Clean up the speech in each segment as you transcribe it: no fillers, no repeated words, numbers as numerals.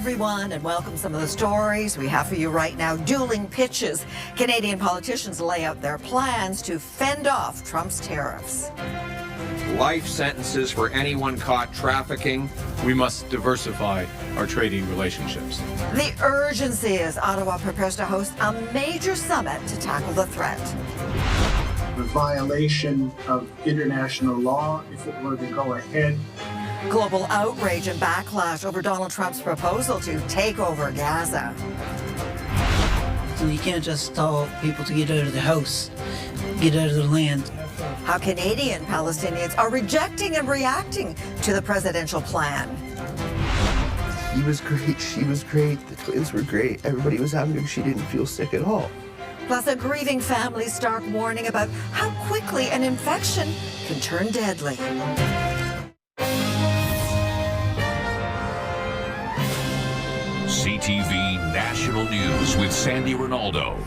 everyone, and welcome some of the stories we have for you right now. Dueling pitches. Canadian politicians lay out their plans to fend off Trump's tariffs. Life sentences for anyone caught trafficking. We must diversify our trading relationships. The urgency as Ottawa prepares to host a major summit to tackle the threat. The violation of international law, if it were to go ahead. Global outrage and backlash over Donald Trump's proposal to take over Gaza. So you can't just tell people to get out of the house, get out of the land. How Canadian Palestinians are rejecting and reacting to the presidential plan. He was great, she was great, the twins were great, everybody was happy and she didn't feel sick at all. Plus, a grieving family's stark warning about how quickly an infection can turn deadly. CTV National News with Sandy Ronaldo.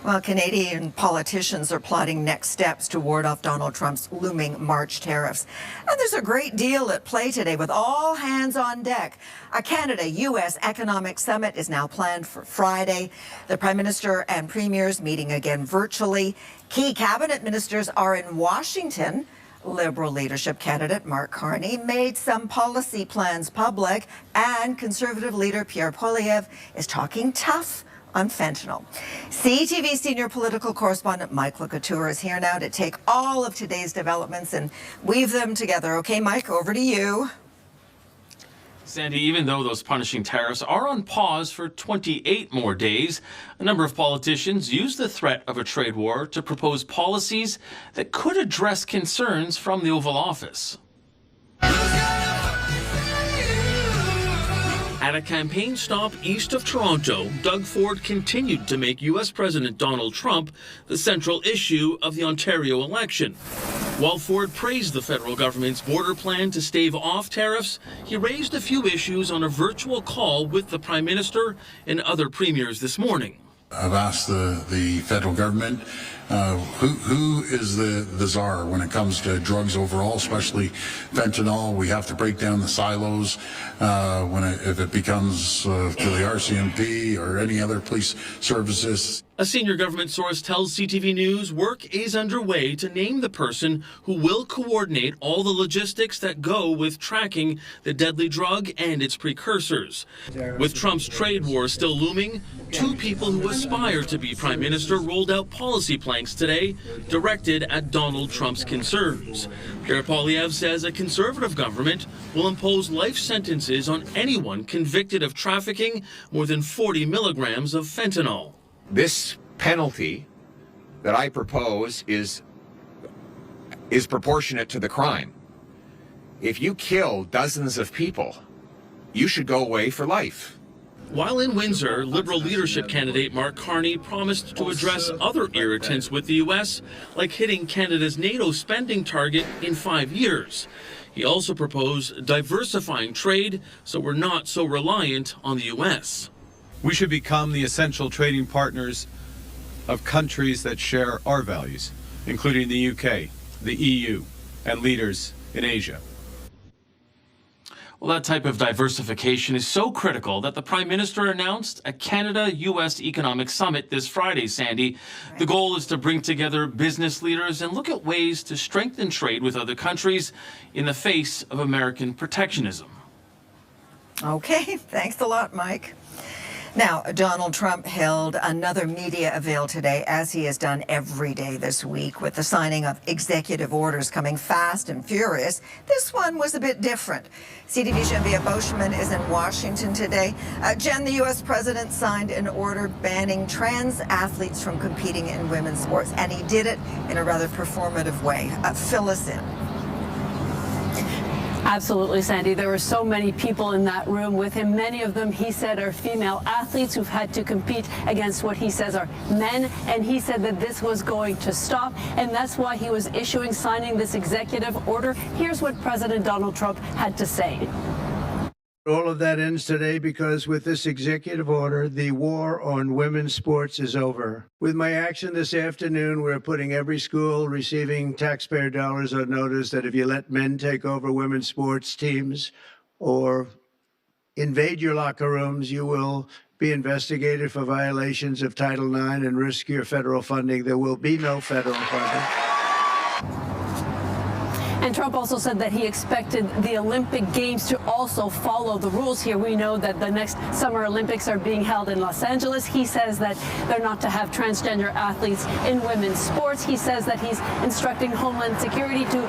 Well, Canadian politicians are plotting next steps to ward off Donald Trump's looming March tariffs. And there's a great deal at play today with all hands on deck. A Canada-U.S. economic summit is now planned for Friday. The Prime Minister and Premiers meeting again virtually. Key cabinet ministers are in Washington. Liberal leadership candidate Mark Carney made some policy plans public, and Conservative leader Pierre Poilievre is talking tough on fentanyl. CTV senior political correspondent Mike Couture is here now to take all of today's developments and weave them together. Okay, Mike, over to you. Sandy, even though those punishing tariffs are on pause for 28 more days, a number of politicians use the threat of a trade war to propose policies that could address concerns from the Oval Office. At a campaign stop east of Toronto, Doug Ford continued to make U.S. President Donald Trump the central issue of the Ontario election. While Ford praised the federal government's border plan to stave off tariffs, he raised a few issues on a virtual call with the Prime Minister and other premiers this morning. I've asked the federal government who is the czar when it comes to drugs overall, especially fentanyl. We have to break down the silos if it becomes to the RCMP or any other police services. A senior government source tells CTV News work is underway to name the person who will coordinate all the logistics that go with tracking the deadly drug and its precursors. With Trump's trade war still looming, two people who aspire to be prime minister rolled out policy planks today directed at Donald Trump's concerns. Pierre Poilievre says a conservative government will impose life sentences on anyone convicted of trafficking more than 40 milligrams of fentanyl. This penalty that I propose is proportionate to the crime. If you kill dozens of people, you should go away for life. While in Windsor, Liberal leadership candidate Mark Carney promised to address other irritants with the U.S., like hitting Canada's NATO spending target in 5 years. He also proposed diversifying trade so we're not so reliant on the U.S. We should become the essential trading partners of countries that share our values, including the UK, the EU, and leaders in Asia. Well, that type of diversification is so critical that the Prime Minister announced a Canada-U.S. economic summit this Friday, Sandy. The goal is to bring together business leaders and look at ways to strengthen trade with other countries in the face of American protectionism. Okay, thanks a lot, Mike. Now, Donald Trump held another media avail today, as he has done every day this week, with the signing of executive orders coming fast and furious. This one was a bit different. CTV's Genevieve Boschman is in Washington today. Jen, the U.S. president signed an order banning trans athletes from competing in women's sports, and he did it in a rather performative way. Fill us in. Absolutely, Sandy. There were so many people in that room with him. Many of them, he said, are female athletes who've had to compete against what he says are men. And he said that this was going to stop. And that's why he was signing this executive order. Here's what President Donald Trump had to say. All of that ends today because with this executive order, the war on women's sports is over. With my action this afternoon, we're putting every school receiving taxpayer dollars on notice that if you let men take over women's sports teams or invade your locker rooms, you will be investigated for violations of Title IX and risk your federal funding. There will be no federal funding. And Trump also said that he expected the Olympic Games to also follow the rules here. We know that the next Summer Olympics are being held in Los Angeles. He says that they're not to have transgender athletes in women's sports. He says that he's instructing Homeland Security to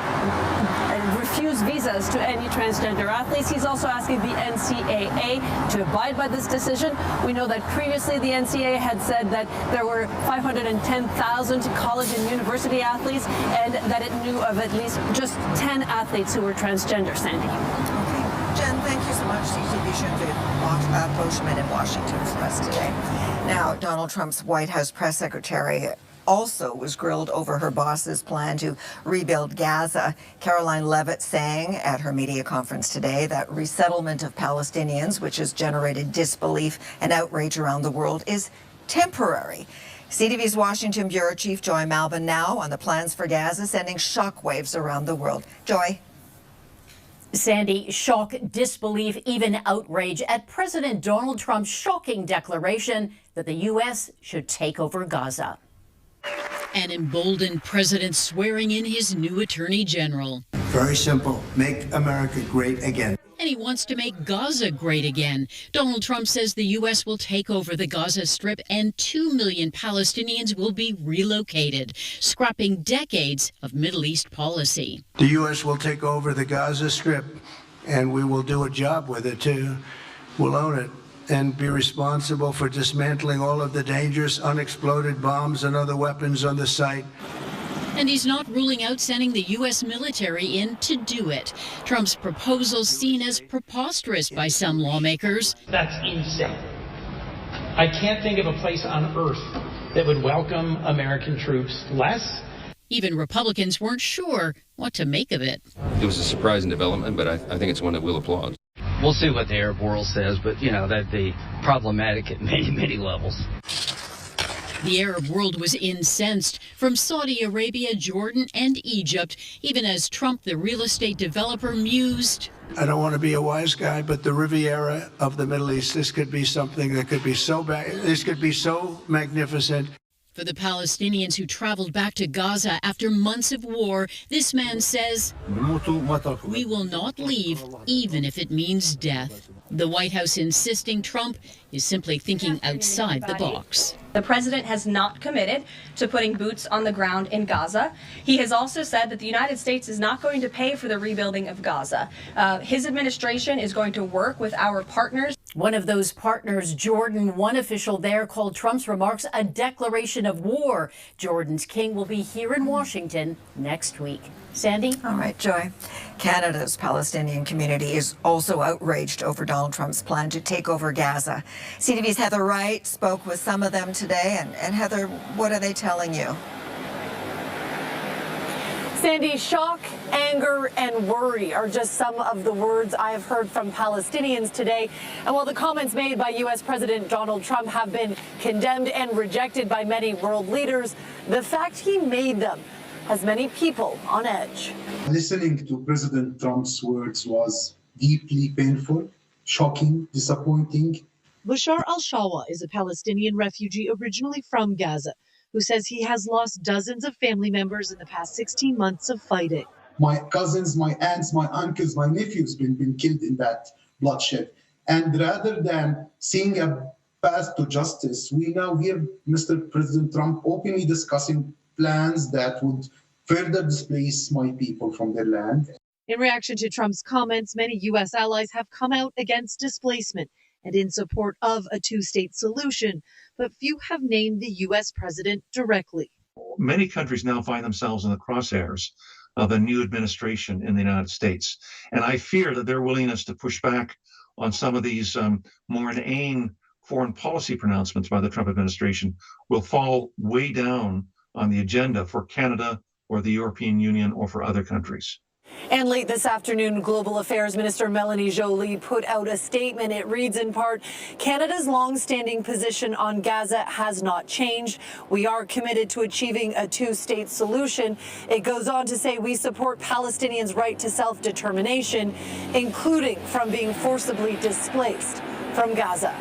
refuse visas to any transgender athletes. He's also asking the NCAA to abide by this decision. We know that previously the NCAA had said that there were 510,000 college and university athletes and that it knew of at least just 10 athletes who were transgender. Sandy. Okay. Jen, thank you so much. CTV Boschman in Washington for us today. Now, Donald Trump's White House press secretary also was grilled over her boss's plan to rebuild Gaza. Caroline Leavitt saying at her media conference today that resettlement of Palestinians, which has generated disbelief and outrage around the world, is temporary. CTV's Washington Bureau Chief Joy Malbon now on the plans for Gaza, sending shockwaves around the world. Joy. Sandy, shock, disbelief, even outrage at President Donald Trump's shocking declaration that the U.S. should take over Gaza. An emboldened president swearing in his new attorney general. Very simple. Make America great again. And he wants to make Gaza great again. Donald Trump says the U.S. will take over the Gaza Strip and 2 million Palestinians will be relocated, scrapping decades of Middle East policy. The U.S. will take over the Gaza Strip, and we will do a job with it, too. We'll own it and be responsible for dismantling all of the dangerous unexploded bombs and other weapons on the site. And he's not ruling out sending the U.S. military in to do it. Trump's proposal seen as preposterous by some lawmakers. That's insane. I can't think of a place on earth that would welcome American troops less. Even Republicans weren't sure what to make of it. It was a surprising development, but I think it's one that we'll applaud. We'll see what the Arab world says, but, you know, that'd be problematic at many, many levels. The Arab world was incensed, from Saudi Arabia, Jordan, and Egypt, even as Trump, the real estate developer, mused. I don't want to be a wise guy, but the Riviera of the Middle East, this could be something that could be so bad. This could be so magnificent. For the Palestinians who traveled back to Gaza after months of war, this man says, "We will not leave, even if it means death." The White House insisting Trump is simply thinking outside the box. The president has not committed to putting boots on the ground in Gaza. He has also said that the United States is not going to pay for the rebuilding of Gaza. His administration is going to work with our partners. One of those partners, Jordan, one official there called Trump's remarks a declaration of war. Jordan's king will be here in Washington next week. Sandy? All right, Joy. Canada's Palestinian community is also outraged over Donald Trump's plan to take over Gaza. CTV's Heather Wright spoke with some of them today. And Heather, what are they telling you? Sandy, shock, anger, and worry are just some of the words I have heard from Palestinians today. And while the comments made by U.S. President Donald Trump have been condemned and rejected by many world leaders, the fact he made them has many people on edge. Listening to President Trump's words was deeply painful, shocking, disappointing. Bashar al-Shawa is a Palestinian refugee originally from Gaza, who says he has lost dozens of family members in the past 16 months of fighting. My cousins, my aunts, my uncles, my nephews been killed in that bloodshed. And rather than seeing a path to justice, we now hear Mr. President Trump openly discussing plans that would further displace my people from their land. In reaction to Trump's comments, many U.S. allies have come out against displacement and in support of a two-state solution, but few have named the U.S. president directly. Many countries now find themselves in the crosshairs of a new administration in the United States. And I fear that their willingness to push back on some of these more inane foreign policy pronouncements by the Trump administration will fall way down on the agenda for Canada or the European Union or for other countries. And late this afternoon, Global Affairs Minister Melanie Joly put out a statement. It reads in part, Canada's long-standing position on Gaza has not changed. We are committed to achieving a two-state solution. It goes on to say we support Palestinians' right to self-determination, including from being forcibly displaced from Gaza.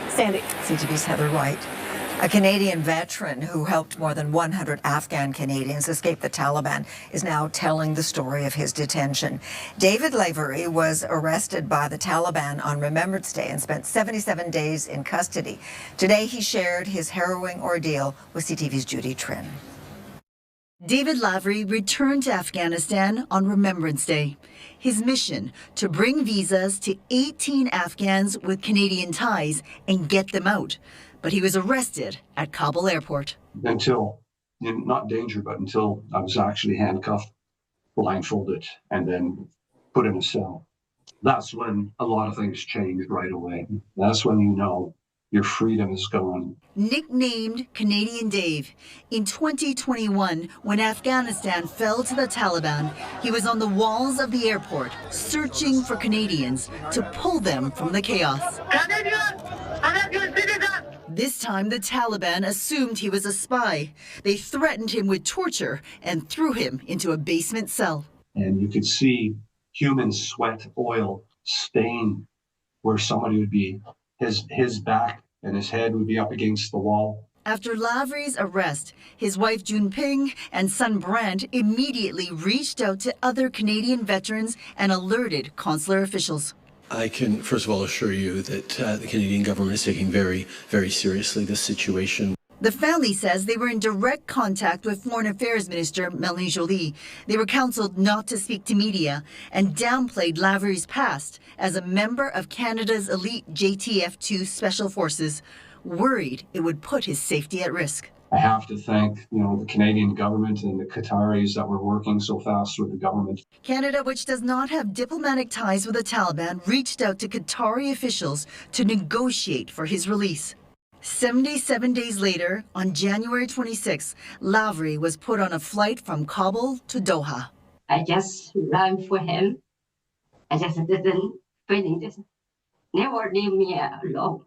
Sandy. CTV's Heather White. A Canadian veteran who helped more than 100 Afghan Canadians escape the Taliban is now telling the story of his detention. David Lavery was arrested by the Taliban on Remembrance Day and spent 77 days in custody. Today he shared his harrowing ordeal with CTV's Judy Trin. David Lavery returned to Afghanistan on Remembrance Day. His mission, to bring visas to 18 Afghans with Canadian ties and get them out. But he was arrested at Kabul airport. Until, not danger, but until I was actually handcuffed, blindfolded, and then put in a cell. That's when a lot of things changed right away. That's when you know your freedom is gone. Nicknamed Canadian Dave, in 2021, when Afghanistan fell to the Taliban, he was on the walls of the airport searching for Canadians to pull them from the chaos. This time, the Taliban assumed he was a spy. They threatened him with torture and threw him into a basement cell. And you could see human sweat oil stain where somebody would be, his back and his head would be up against the wall. After Lavery's arrest, his wife June Ping and son Brant immediately reached out to other Canadian veterans and alerted consular officials. I can, first of all, assure you that the Canadian government is taking very, very seriously this situation. The family says they were in direct contact with Foreign Affairs Minister Melanie Joly. They were counseled not to speak to media and downplayed Lavery's past as a member of Canada's elite JTF-2 Special Forces, worried it would put his safety at risk. I have to thank, the Canadian government and the Qataris that were working so fast with the government. Canada, which does not have diplomatic ties with the Taliban, reached out to Qatari officials to negotiate for his release. 77 days later, on January 26, Lavery was put on a flight from Kabul to Doha. I just ran for him. I just didn't finish. Never leave me alone,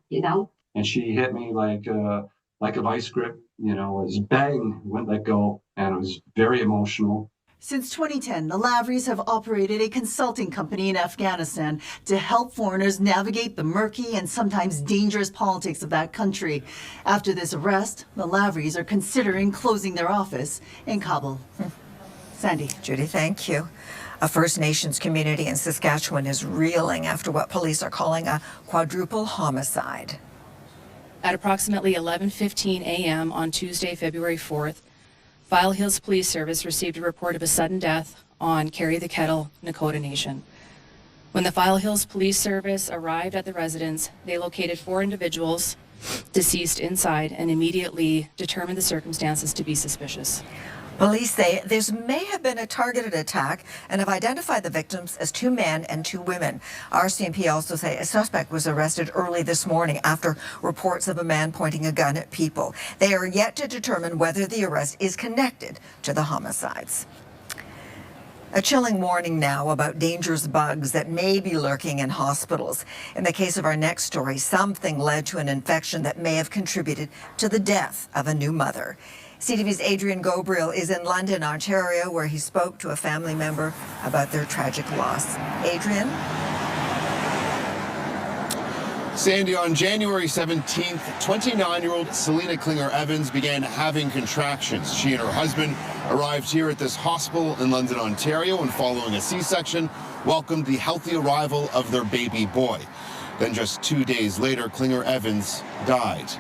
And she hit me like a vice grip, it was bang, wouldn't let go, and it was very emotional. Since 2010, the Laverys have operated a consulting company in Afghanistan to help foreigners navigate the murky and sometimes dangerous politics of that country. After this arrest, the Laverys are considering closing their office in Kabul. Sandy. Judy, thank you. A First Nations community in Saskatchewan is reeling after what police are calling a quadruple homicide. At approximately 11:15 a.m. on Tuesday, February 4th, File Hills Police Service received a report of a sudden death on Carry the Kettle, Nakota Nation. When the File Hills Police Service arrived at the residence, they located 4 individuals deceased inside and immediately determined the circumstances to be suspicious. Police say there may have been a targeted attack and have identified the victims as 2 men and 2 women. RCMP also say a suspect was arrested early this morning after reports of a man pointing a gun at people. They are yet to determine whether the arrest is connected to the homicides. A chilling warning now about dangerous bugs that may be lurking in hospitals. In the case of our next story, something led to an infection that may have contributed to the death of a new mother. CTV's Adrian Gobriel is in London, Ontario, where he spoke to a family member about their tragic loss. Adrian? Sandy, on January 17th, 29-year-old Selena Klinger-Evans began having contractions. She and her husband arrived here at this hospital in London, Ontario, and following a C-section, welcomed the healthy arrival of their baby boy. Then just 2 days later, Klinger-Evans died.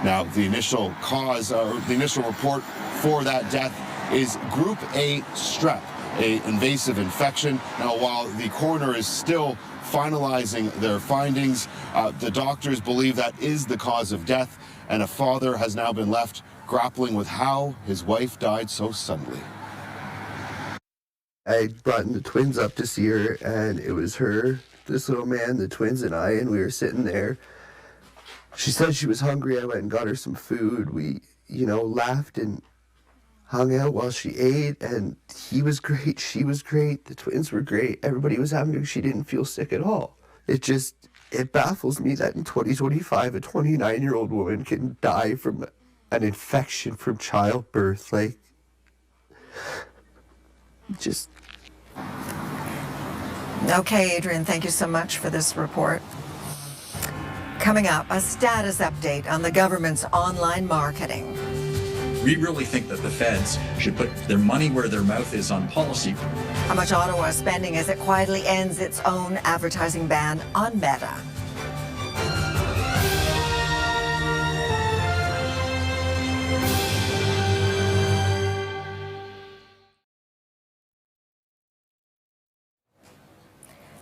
Now, the initial report for that death is Group A strep, an invasive infection. Now, while the coroner is still finalizing their findings, the doctors believe that is the cause of death, and a father has now been left grappling with how his wife died so suddenly. I brought the twins up to see her, and it was her, this little man, the twins, and I, and we were sitting there. She said she was hungry. I went and got her some food. We, laughed and hung out while she ate, and he was great, she was great, the twins were great, everybody was happy. She didn't feel sick at all. It baffles me that in 2025, a 29-year-old woman can die from an infection from childbirth. Like, just... Okay, Adrian, thank you so much for this report. Coming up, a status update on the government's online marketing. We really think that the feds should put their money where their mouth is on policy. How much Ottawa is spending as it quietly ends its own advertising ban on Meta.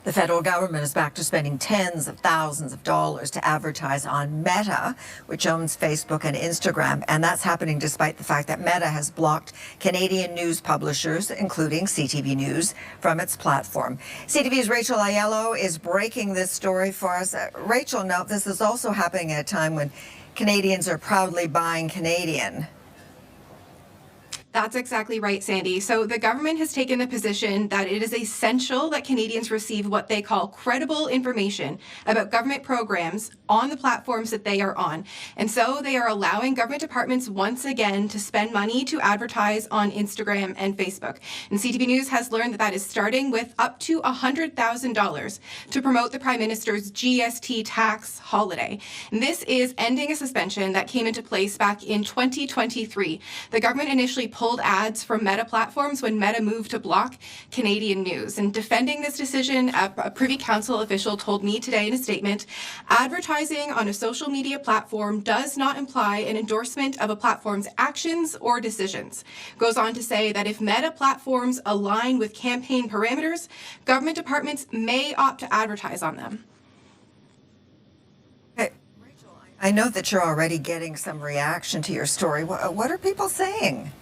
The federal government is back to spending tens of thousands of dollars to advertise on Meta, which owns Facebook and Instagram. And that's happening despite the fact that Meta has blocked Canadian news publishers, including CTV News, from its platform. CTV's Rachel Aiello is breaking this story for us. Rachel, now this is also happening at a time when Canadians are proudly buying Canadian. That's exactly right, Sandy. So the government has taken the position that it is essential that Canadians receive what they call credible information about government programs on the platforms that they are on. And so they are allowing government departments once again to spend money to advertise on Instagram and Facebook. And CTV News has learned that that is starting with up to $100,000 to promote the Prime Minister's GST tax holiday. And this is ending a suspension that came into place back in 2023. The government initially pulled ads from Meta platforms when Meta moved to block Canadian news. And defending this decision, a Privy Council official told me today in a statement, advertising on a social media platform does not imply an endorsement of a platform's actions or decisions. Goes on to say that if Meta platforms align with campaign parameters, government departments may opt to advertise on them. Hey, Rachel, I know that you're already getting some reaction to your story. What are people saying?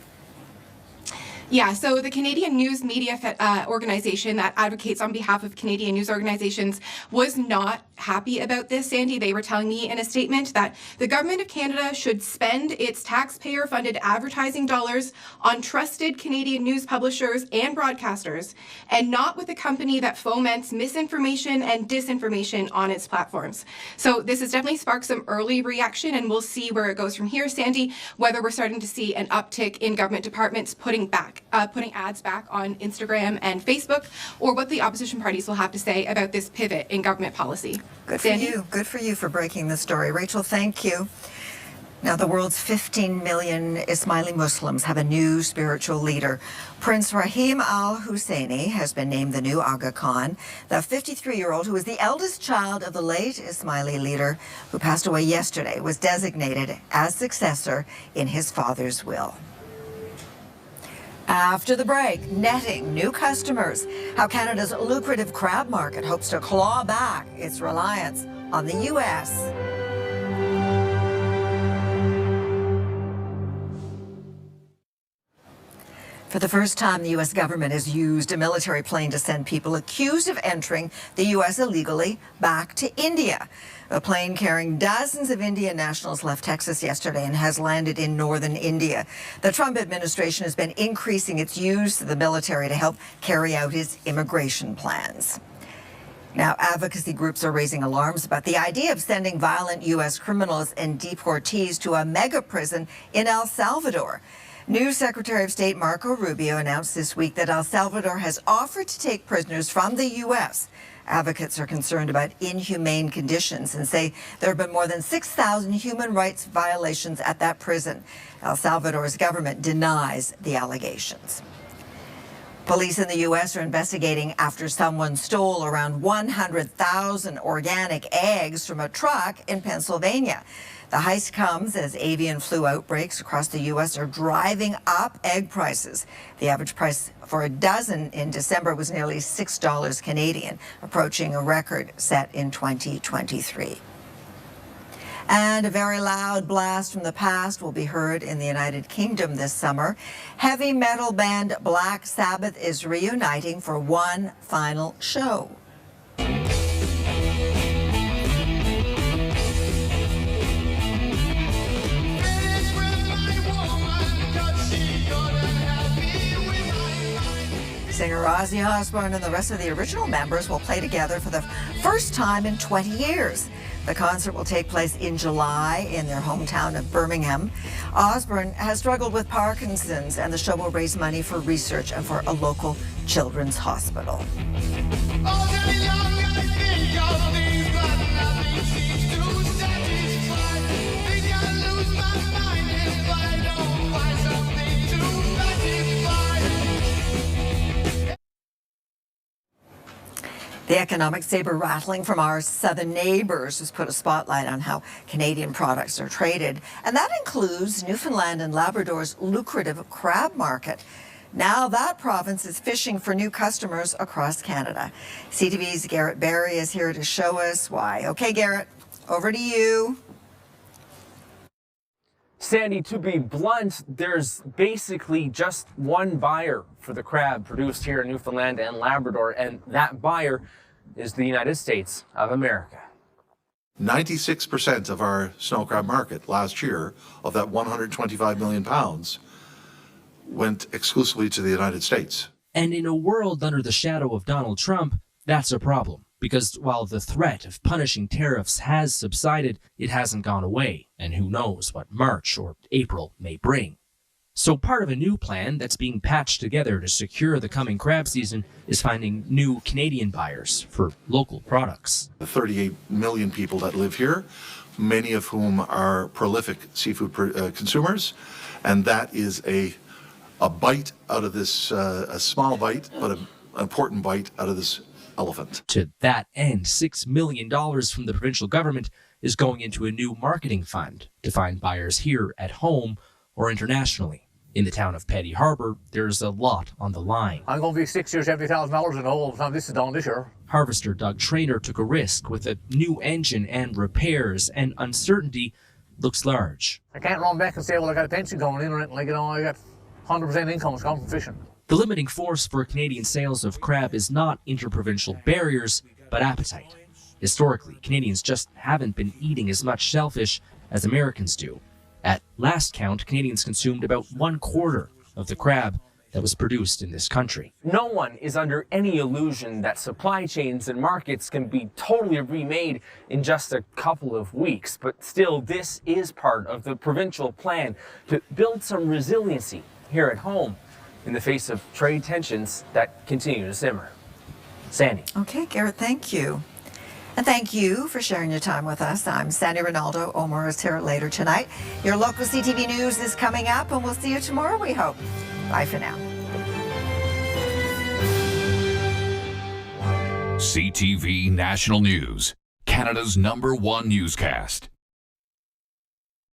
Yeah, so the Canadian News Media Organization that advocates on behalf of Canadian news organizations was not happy about this, Sandy. They were telling me in a statement that the Government of Canada should spend its taxpayer-funded advertising dollars on trusted Canadian news publishers and broadcasters, and not with a company that foments misinformation and disinformation on its platforms. So this has definitely sparked some early reaction, and we'll see where it goes from here, Sandy, whether we're starting to see an uptick in government departments putting ads back on Instagram and Facebook, or what the opposition parties will have to say about this pivot in government policy. Good for you. Good for you for breaking the story. Rachel, thank you. Now, the world's 15 million Ismaili Muslims have a new spiritual leader. Prince Rahim Al Husseini has been named the new Aga Khan, the 53-year-old who was the eldest child of the late Ismaili leader who passed away yesterday, was designated as successor in his father's will. After the break, netting new customers, how Canada's lucrative crab market hopes to claw back its reliance on the U.S. For the first time, the U.S. government has used a military plane to send people accused of entering the U.S. illegally back to India. A plane carrying dozens of Indian nationals left Texas yesterday and has landed in northern India. The Trump administration has been increasing its use of the military to help carry out its immigration plans. Now, advocacy groups are raising alarms about the idea of sending violent U.S. criminals and deportees to a mega prison in El Salvador. New Secretary of State Marco Rubio announced this week that El Salvador has offered to take prisoners from the U.S. Advocates are concerned about inhumane conditions and say there have been more than 6,000 human rights violations at that prison. El Salvador's government denies the allegations. Police in the U.S. are investigating after someone stole around 100,000 organic eggs from a truck in Pennsylvania. The heist comes as avian flu outbreaks across the U.S. are driving up egg prices. The average price for a dozen in December was nearly $6 Canadian, approaching a record set in 2023. And a very loud blast from the past will be heard in the United Kingdom this summer. Heavy metal band Black Sabbath is reuniting for one final show. Singer Ozzy Osbourne and the rest of the original members will play together for the first time in 20 years. The concert will take place in July in their hometown of Birmingham. Osbourne has struggled with Parkinson's, and the show will raise money for research and for a local children's hospital. The economic saber rattling from our southern neighbours has put a spotlight on how Canadian products are traded, and that includes Newfoundland and Labrador's lucrative crab market. Now that province is fishing for new customers across Canada. CTV's Garrett Barry is here to show us why. Okay, Garrett, over to you. Sandy, to be blunt, there's basically just one buyer for the crab produced here in Newfoundland and Labrador, and that buyer is the United States of America. 96% of our snow crab market last year, of that 125 million pounds, went exclusively to the United States. And in a world under the shadow of Donald Trump, that's a problem. Because while the threat of punishing tariffs has subsided, it hasn't gone away, and who knows what March or April may bring. So part of a new plan that's being patched together to secure the coming crab season is finding new Canadian buyers for local products. The 38 million people that live here, many of whom are prolific seafood consumers, and that is a bite out of this, a small bite, but an important bite out of this elephant. To that end, $6 million from the provincial government is going into a new marketing fund to find buyers here at home or internationally. In the town of Petty Harbour, there's a lot on the line. I'm going to be $60,000 or $70,000 in the hole by the time this is done this year. Harvester Doug Traynor took a risk with a new engine and repairs, and uncertainty looks large. I can't run back and say, well, I got a pension coming in or anything, like, I got 100% income coming from fishing. The limiting force for Canadian sales of crab is not interprovincial barriers, but appetite. Historically, Canadians just haven't been eating as much shellfish as Americans do. At last count, Canadians consumed about 1/4 of the crab that was produced in this country. No one is under any illusion that supply chains and markets can be totally remade in just a couple of weeks, but still, this is part of the provincial plan to build some resiliency here at home in the face of trade tensions that continue to simmer. Sandy. Okay, Garrett, thank you. And thank you for sharing your time with us. I'm Sandy Ronaldo. Omar is here later tonight. Your local CTV News is coming up, and we'll see you tomorrow, we hope. Bye for now. CTV National News, Canada's #1 newscast.